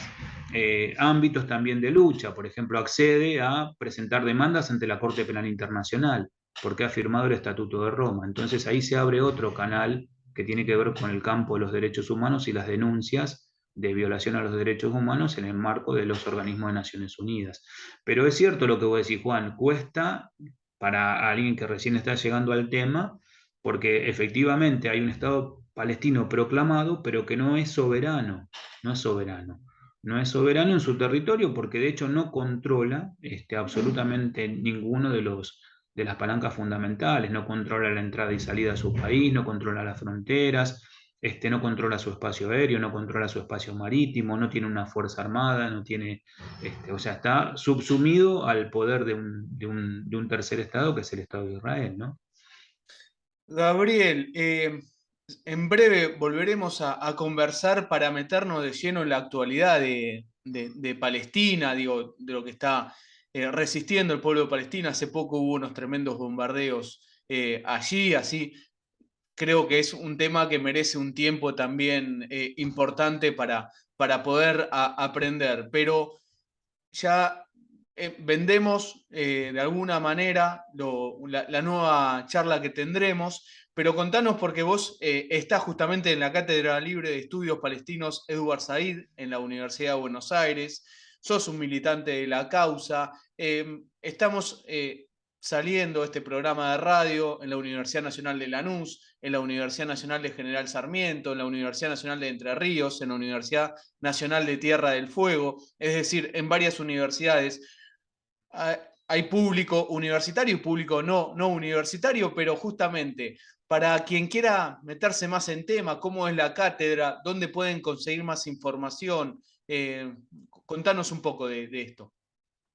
Speaker 2: ámbitos también de lucha. Por ejemplo, accede a presentar demandas ante la Corte Penal Internacional porque ha firmado el Estatuto de Roma. Entonces ahí se abre otro canal que tiene que ver con el campo de los derechos humanos y las denuncias de violación a los derechos humanos en el marco de los organismos de Naciones Unidas. Pero es cierto lo que vos decís, Juan, cuesta para alguien que recién está llegando al tema, porque efectivamente hay un Estado palestino proclamado, pero que no es soberano, no es soberano. No es soberano en su territorio porque de hecho no controla absolutamente ninguno de las palancas fundamentales, no controla la entrada y salida a su país, no controla las fronteras, no controla su espacio aéreo, no controla su espacio marítimo, no tiene una fuerza armada, no tiene, o sea, está subsumido al poder de un tercer estado que es el Estado de Israel, ¿no?
Speaker 1: Gabriel, en breve volveremos a conversar para meternos de lleno en la actualidad de Palestina, digo, de lo que está resistiendo el pueblo de Palestina. Hace poco hubo unos tremendos bombardeos allí, así creo que es un tema que merece un tiempo también importante para poder aprender. Pero ya vendemos de alguna manera la nueva charla que tendremos, pero contanos porque vos estás justamente en la Cátedra Libre de Estudios Palestinos Edward Said en la Universidad de Buenos Aires, sos un militante de la causa, estamos saliendo este programa de radio en la Universidad Nacional de Lanús, en la Universidad Nacional de General Sarmiento, en la Universidad Nacional de Entre Ríos, en la Universidad Nacional de Tierra del Fuego, es decir, en varias universidades. Hay público universitario y público no universitario, pero justamente para quien quiera meterse más en tema, cómo es la cátedra, dónde pueden conseguir más información, contanos un poco de esto.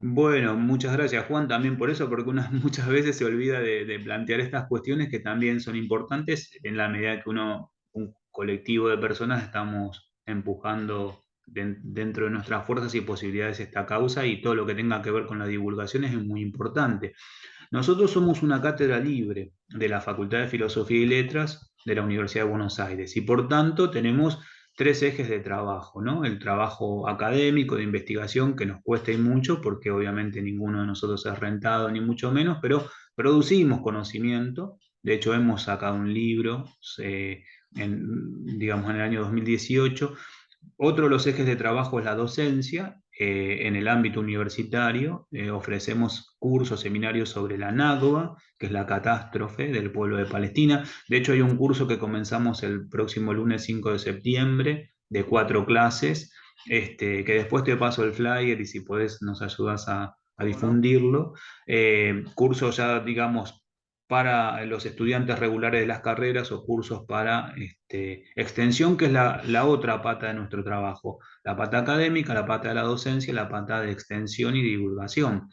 Speaker 2: Bueno, muchas gracias Juan también por eso, porque muchas veces se olvida de plantear estas cuestiones que también son importantes en la medida que un colectivo de personas estamos empujando dentro de nuestras fuerzas y posibilidades esta causa y todo lo que tenga que ver con la divulgación es muy importante. Nosotros somos una cátedra libre de la Facultad de Filosofía y Letras de la Universidad de Buenos Aires y por tanto tenemos 3 ejes de trabajo, ¿no? El trabajo académico de investigación que nos cuesta y mucho porque obviamente ninguno de nosotros es rentado ni mucho menos, pero producimos conocimiento. De hecho hemos sacado un libro, digamos en el año 2018. Otro de los ejes de trabajo es la docencia en el ámbito universitario. Ofrecemos cursos, seminarios sobre la Nakba, que es la catástrofe del pueblo de Palestina. De hecho, hay un curso que comenzamos el próximo lunes 5 de septiembre, de 4 clases, que después te paso el flyer y si podés nos ayudas a
Speaker 1: ¿Cómo no?
Speaker 2: difundirlo. Cursos ya, digamos, para los estudiantes regulares de las carreras o cursos para extensión, que es la otra pata de nuestro trabajo. La pata académica, la pata de la docencia, la pata de extensión y divulgación.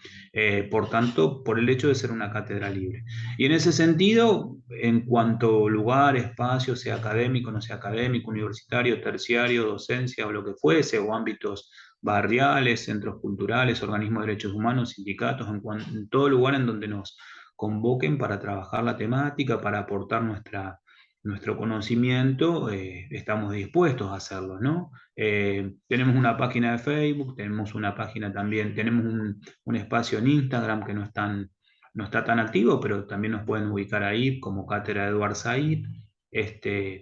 Speaker 2: Por tanto, por el hecho de ser una cátedra libre. Y en ese sentido, en cuanto a lugar, espacio, sea académico, no sea académico, universitario, terciario, docencia o lo que fuese, o ámbitos barriales, centros culturales, organismos de derechos humanos, sindicatos, en todo lugar en donde nos convoquen para trabajar la temática, para aportar nuestro conocimiento, estamos dispuestos a hacerlo, ¿no? Tenemos una página de Facebook, tenemos una página también, tenemos un espacio en Instagram que no está tan activo, pero también nos pueden ubicar ahí como Cátedra Eduard Said,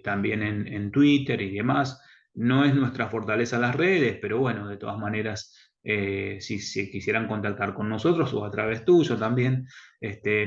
Speaker 2: también en Twitter y demás. No es nuestra fortaleza las redes, pero bueno, de todas maneras, si se quisieran contactar con nosotros o a través tuyo también,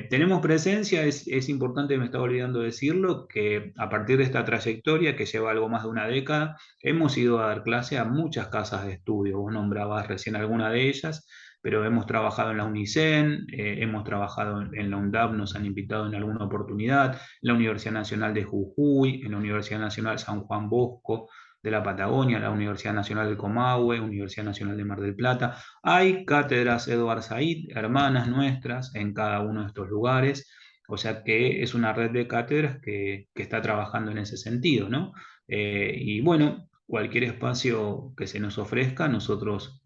Speaker 2: tenemos presencia. Es importante, me estaba olvidando decirlo, que a partir de esta trayectoria que lleva algo más de una década, hemos ido a dar clase a muchas casas de estudio. Vos nombrabas recién alguna de ellas, pero hemos trabajado en la UNICEN, hemos trabajado en la UNDAP, nos han invitado en alguna oportunidad, en la Universidad Nacional de Jujuy, en la Universidad Nacional San Juan Bosco de la Patagonia, la Universidad Nacional del Comahue, Universidad Nacional de Mar del Plata. Hay cátedras Eduard Said, hermanas nuestras, en cada uno de estos lugares, o sea que es una red de cátedras que está trabajando en ese sentido, ¿no? Y bueno, cualquier espacio que se nos ofrezca, nosotros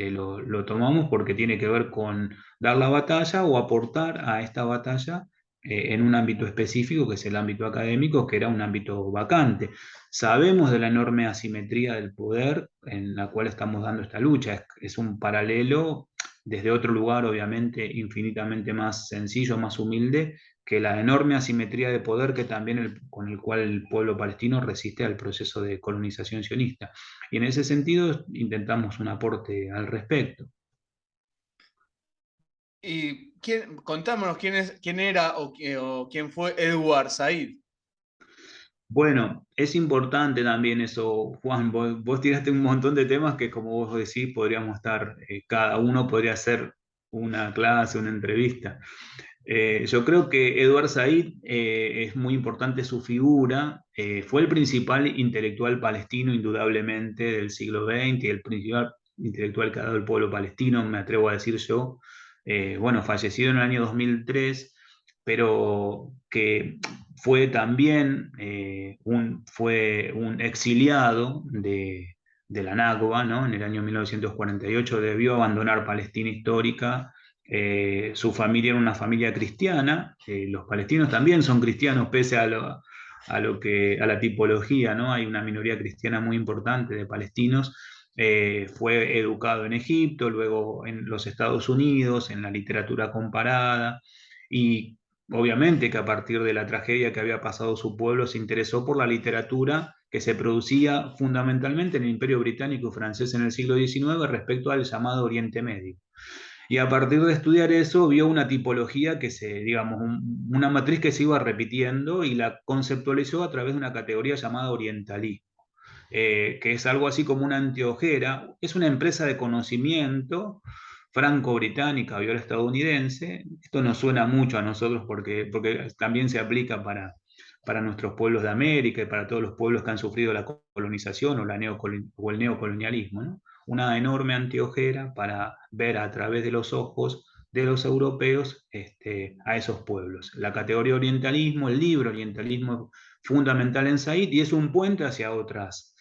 Speaker 2: lo tomamos porque tiene que ver con dar la batalla o aportar a esta batalla en un ámbito específico, que es el ámbito académico, que era un ámbito vacante. Sabemos de la enorme asimetría del poder en la cual estamos dando esta lucha. Es un paralelo desde otro lugar, obviamente, infinitamente más sencillo, más humilde, que la enorme asimetría de poder que también con el cual el pueblo palestino resiste al proceso de colonización sionista. Y en ese sentido intentamos un aporte al respecto.
Speaker 1: Y contámonos quién era o quién fue Edward Said.
Speaker 2: Bueno, es importante también eso, Juan. Vos tiraste un montón de temas que, como vos decís, podríamos estar, cada uno podría hacer una clase, una entrevista. Yo creo que Edward Said, es muy importante su figura. Fue el principal intelectual palestino, indudablemente, del siglo XX, y el principal intelectual que ha dado el pueblo palestino, me atrevo a decir yo. Bueno, fallecido en el año 2003, pero que fue también fue un exiliado de la Nakba, ¿no? En el año 1948 debió abandonar Palestina histórica. Su familia era una familia cristiana. Los palestinos también son cristianos, pese a la tipología, ¿no? Hay una minoría cristiana muy importante de palestinos. Fue educado en Egipto, luego en los Estados Unidos, en la literatura comparada, y obviamente que a partir de la tragedia que había pasado su pueblo se interesó por la literatura que se producía fundamentalmente en el Imperio Británico y francés en el siglo XIX respecto al llamado Oriente Medio. Y a partir de estudiar eso, vio una tipología digamos, una matriz que se iba repitiendo y la conceptualizó a través de una categoría llamada orientalismo, que es algo así como una anteojera. Es una empresa de conocimiento franco-británica, viola estadounidense. Esto nos suena mucho a nosotros porque también se aplica para nuestros pueblos de América y para todos los pueblos que han sufrido la colonización o el neocolonialismo, ¿no? Una enorme anteojera para ver a través de los ojos de los europeos, a esos pueblos. La categoría orientalismo, el libro orientalismo es fundamental en Said y es un puente hacia otras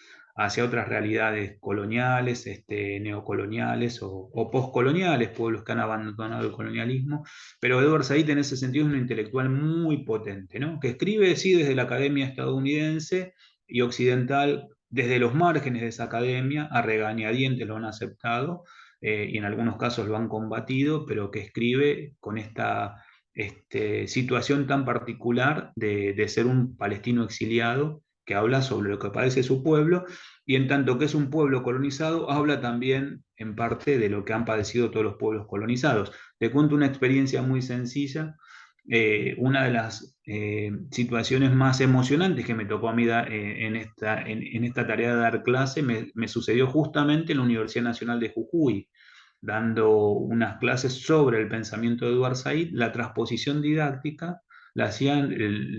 Speaker 2: realidades coloniales, neocoloniales o postcoloniales, pueblos que han abandonado el colonialismo. Pero Edward Said en ese sentido es un intelectual muy potente, ¿no? Que escribe, sí, desde la academia estadounidense y occidental, desde los márgenes de esa academia, a regañadientes lo han aceptado, y en algunos casos lo han combatido, pero que escribe con esta situación tan particular de ser un palestino exiliado que habla sobre lo que padece su pueblo, y en tanto que es un pueblo colonizado, habla también en parte de lo que han padecido todos los pueblos colonizados. Te cuento una experiencia muy sencilla. Una de las situaciones más emocionantes que me tocó a mí en esta tarea de dar clase me sucedió justamente en la Universidad Nacional de Jujuy, dando unas clases sobre el pensamiento de Edward Said. La transposición didáctica la hacían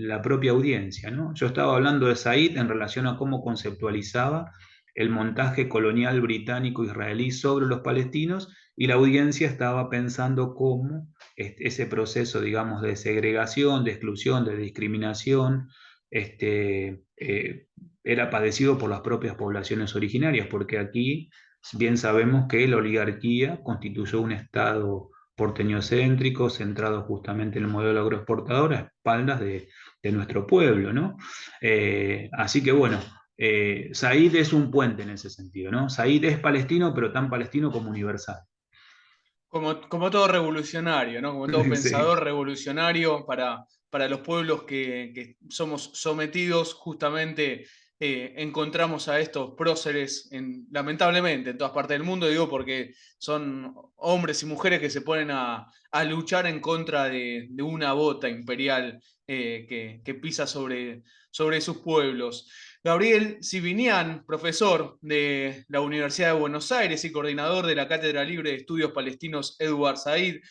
Speaker 2: la propia audiencia, ¿no? Yo estaba hablando de Said en relación a cómo conceptualizaba el montaje colonial británico-israelí sobre los palestinos, y la audiencia estaba pensando cómo ese proceso, digamos, de segregación, de exclusión, de discriminación, era padecido por las propias poblaciones originarias, porque aquí bien sabemos que la oligarquía constituyó un Estado porteñocéntrico, centrado justamente en el modelo agroexportador, a espaldas de nuestro pueblo, ¿no? Así que bueno, Said es un puente en ese sentido, ¿no? Said es palestino, pero tan palestino como universal.
Speaker 1: Como todo revolucionario, ¿no? Como todo
Speaker 2: Sí.
Speaker 1: pensador revolucionario para los pueblos que somos sometidos, justamente encontramos a estos próceres, lamentablemente, en todas partes del mundo, digo, porque son hombres y mujeres que se ponen a luchar en contra de una bota imperial que pisa sobre sus pueblos. Gabriel Sibinian, profesor de la Universidad de Buenos Aires y coordinador de la Cátedra Libre de Estudios Palestinos Edward Said.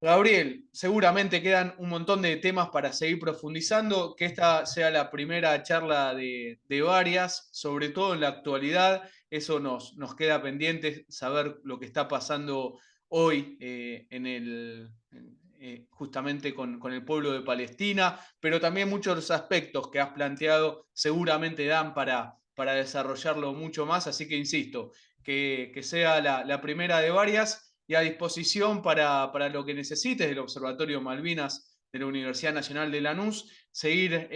Speaker 1: Gabriel, seguramente quedan un montón de temas para seguir profundizando, que esta sea la primera charla de varias, sobre todo en la actualidad. Eso nos queda pendiente, saber lo que está pasando hoy justamente con el pueblo de Palestina, pero también muchos de los aspectos que has planteado seguramente dan para desarrollarlo mucho más, así que insisto, que sea la primera de varias y a disposición para lo que necesites del Observatorio Malvinas de la Universidad Nacional de Lanús, seguir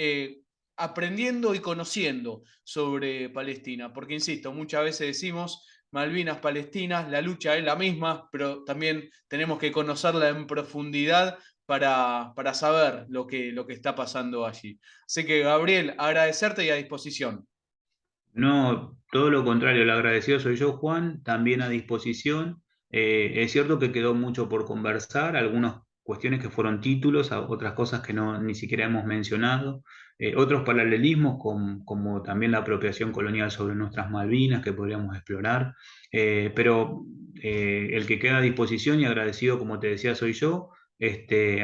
Speaker 1: aprendiendo y conociendo sobre Palestina, porque insisto, muchas veces decimos Malvinas, Palestinas, la lucha es la misma, pero también tenemos que conocerla en profundidad para saber lo que está pasando allí. Así que, Gabriel, agradecerte y a disposición.
Speaker 2: No, todo lo contrario, el agradecido soy yo, Juan, también a disposición. Es cierto que quedó mucho por conversar, algunas cuestiones que fueron títulos, otras cosas que no, ni siquiera hemos mencionado, otros paralelismos como también la apropiación colonial sobre nuestras Malvinas que podríamos explorar. Pero el que queda a disposición y agradecido, como te decía, soy yo.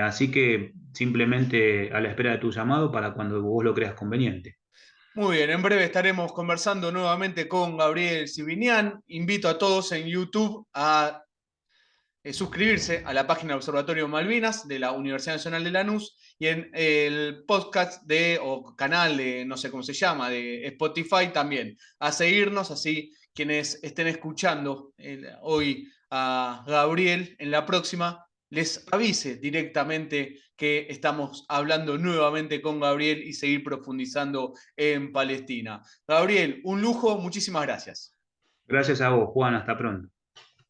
Speaker 2: Así que simplemente a la espera de tu llamado para cuando vos lo creas conveniente.
Speaker 1: Muy bien, en breve estaremos conversando nuevamente con Gabriel Sibinian. Invito a todos en YouTube a suscribirse a la página del Observatorio Malvinas de la Universidad Nacional de Lanús y en el podcast o canal de, no sé cómo se llama, de Spotify también, a seguirnos, así quienes estén escuchando hoy a Gabriel en la próxima, les avise directamente que estamos hablando nuevamente con Gabriel y seguir profundizando en Palestina. Gabriel, un lujo, muchísimas gracias.
Speaker 2: Gracias a vos, Juan, hasta pronto.